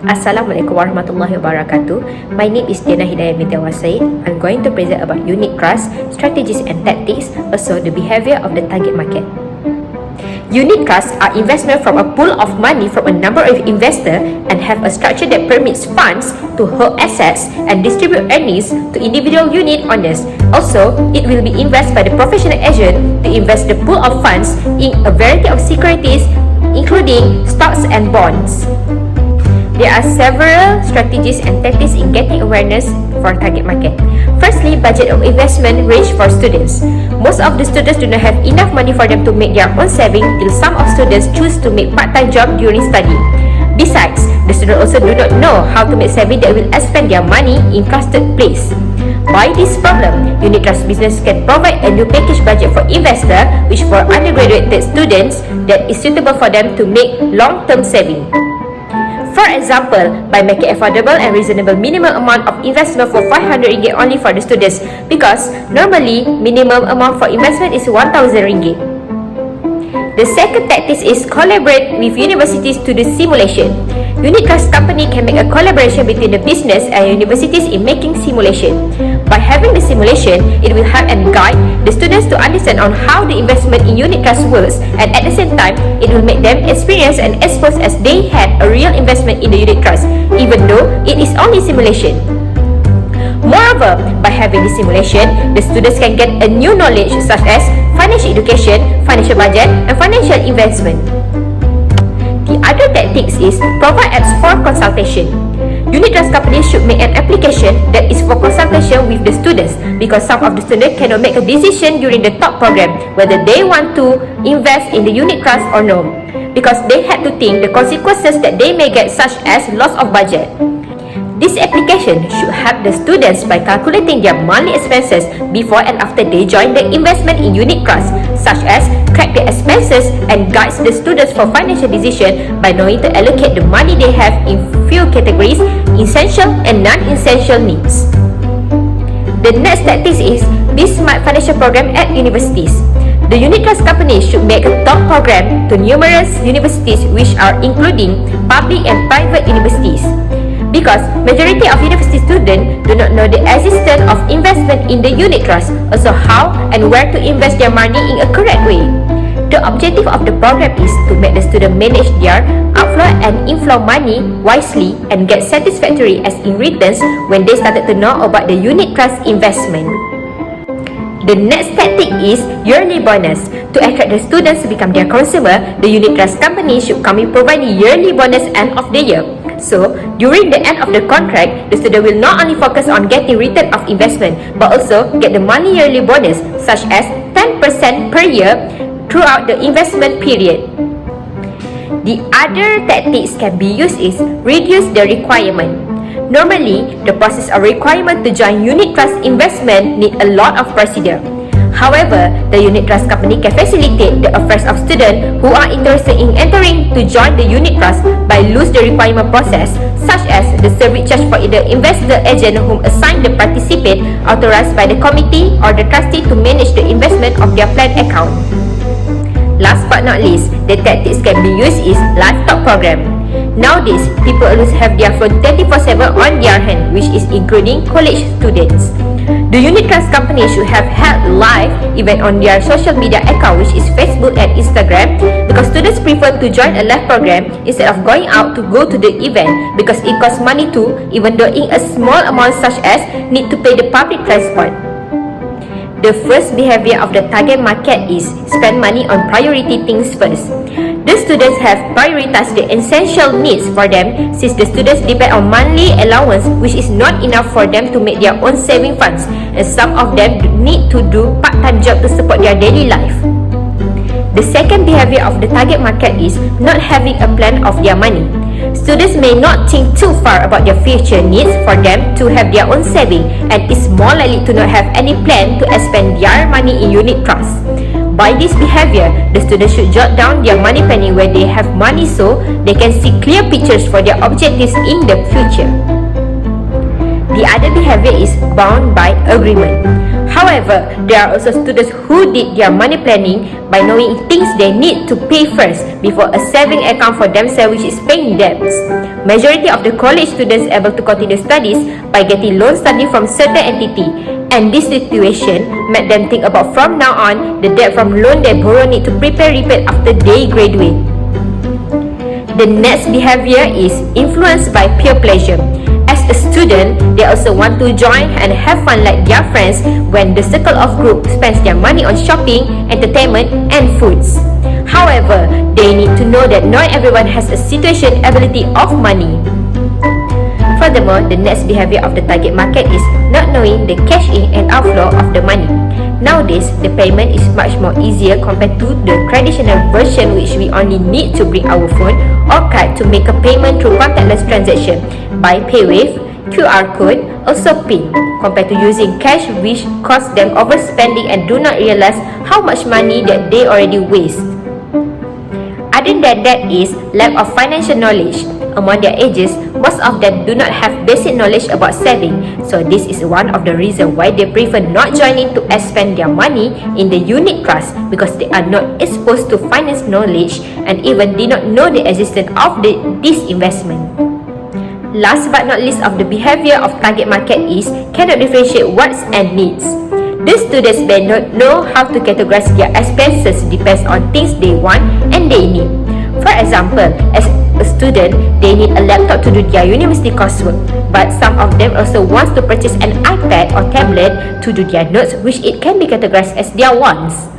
Assalamualaikum warahmatullahi wabarakatuh. My name is Diyanah Hidayah binti Awang Said. I'm going to present about unit trust, strategies and tactics, also the behavior of the target market. Unit trusts are investment from a pool of money from a number of investors and have a structure that permits funds to hold assets and distribute earnings to individual unit owners. Also, it will be invested by the professional agent to invest the pool of funds in a variety of securities, including stocks and bonds. There are several strategies and tactics in getting awareness for target market. Firstly, budget of investment range for students. Most of the students do not have enough money for them to make their own saving, till some of students choose to make part-time job during study. Besides, the students also do not know how to make saving that will expend their money in trusted place. By this problem, unit trust business can provide a new package budget for investor, which for undergraduate students that is suitable for them to make long-term saving. For example, by making affordable and reasonable minimum amount of investment for 500 ringgit only for the students, because normally minimum amount for investment is 1000 ringgit. The second tactic is collaborate with universities to do simulation. Unit trust company can make a collaboration between the business and universities in making simulation. By having the simulation, it will help and guide the students to understand on how the investment in unit trust works, and at the same time, it will make them experience and expose as they had a real investment in the unit trust, even though it is only simulation. Moreover, by having this simulation, the students can get a new knowledge such as financial education, financial budget, and financial investment. The other tactics is provide apps for consultation. Unit trust companies should make an application that is for consultation with the students, because some of the students cannot make a decision during the top program whether they want to invest in the unit trust or no, because they had to think the consequences that they may get, such as loss of budget. This application should help the students by calculating their monthly expenses before and after they join the investment in unit trust, such as track the expenses and guides the students for financial decision by knowing to allocate the money they have in few categories, essential and non-essential needs. The next tactic is be smart financial program at universities. The unit trust company should make a top program to numerous universities, which are including public and private universities. Because majority of university students do not know the existence of investment in the unit trust, also how and where to invest their money in a correct way. The objective of the program is to make the student manage their outflow and inflow money wisely and get satisfactory as in returns when they started to know about the unit trust investment. The next tactic is yearly bonus. To attract the students to become their consumer, the unit trust company should come in providing yearly bonus end of the year. So, during the end of the contract, the student will not only focus on getting return of investment, but also get the money yearly bonus, such as 10% per year throughout the investment period. The other tactics can be used is reduce the requirement. Normally, the process of requirement to join unit trust investment need a lot of procedure. However, the unit trust company can facilitate the affairs of students who are interested in entering to join the unit trust by loose the requirement process, such as the service charge for the investor agent whom assigned the participant authorized by the committee or the trustee to manage the investment of their planned account. Last but not least, the tactics can be used is laptop program. Nowadays, people always have their phone 24/7 on their hand, which is including college students. The unit trust company should have held live event on their social media account, which is Facebook and Instagram, because students prefer to join a live program instead of going out to go to the event, because it costs money too, even though in a small amount, such as need to pay the public transport. The first behavior of the target market is spend money on priority things first. The students have prioritized the essential needs for them, since the students depend on monthly allowance, which is not enough for them to make their own saving funds, and some of them need to do part-time job to support their daily life. The second behavior of the target market is not having a plan of their money. Students may not think too far about their future needs for them to have their own saving, and is more likely to not have any plan to expend their money in unit trust. By this behavior, the students should jot down their money planning where they have money, so they can see clear pictures for their objectives in the future. The other behavior is bound by agreement. However, there are also students who did their money planning by knowing things they need to pay first before a saving account for themselves, which is paying debts. Majority of the college students able to continue studies by getting loan study from certain entity, and this situation made them think about from now on the debt from loan they borrow need to prepare repay after they graduate. The next behavior is influenced by peer pleasure. As a student, they also want to join and have fun like their friends when the circle of group spends their money on shopping, entertainment and foods. However, they need to know that not everyone has a situation ability of money. Furthermore, the next behavior of the target market is not knowing the cash in and outflow of the money. Nowadays, the payment is much more easier compared to the traditional version, which we only need to bring our phone or card to make a payment through contactless transaction by PayWave, QR code, also PIN, compared to using cash, which costs them overspending and do not realize how much money that they already waste. Other than that is lack of financial knowledge. Among their ages, most of them do not have basic knowledge about saving, so this is one of the reasons why they prefer not joining to expend their money in the unit class, because they are not exposed to finance knowledge and even did not know the existence of this investment. Last but not least of the behavior of target market is cannot differentiate wants and needs. These students may not know how to categorize their expenses depends on things they want and they need. For example, as a student, they need a laptop to do their university coursework, but some of them also want to purchase an iPad or tablet to do their notes, which it can be categorized as their wants.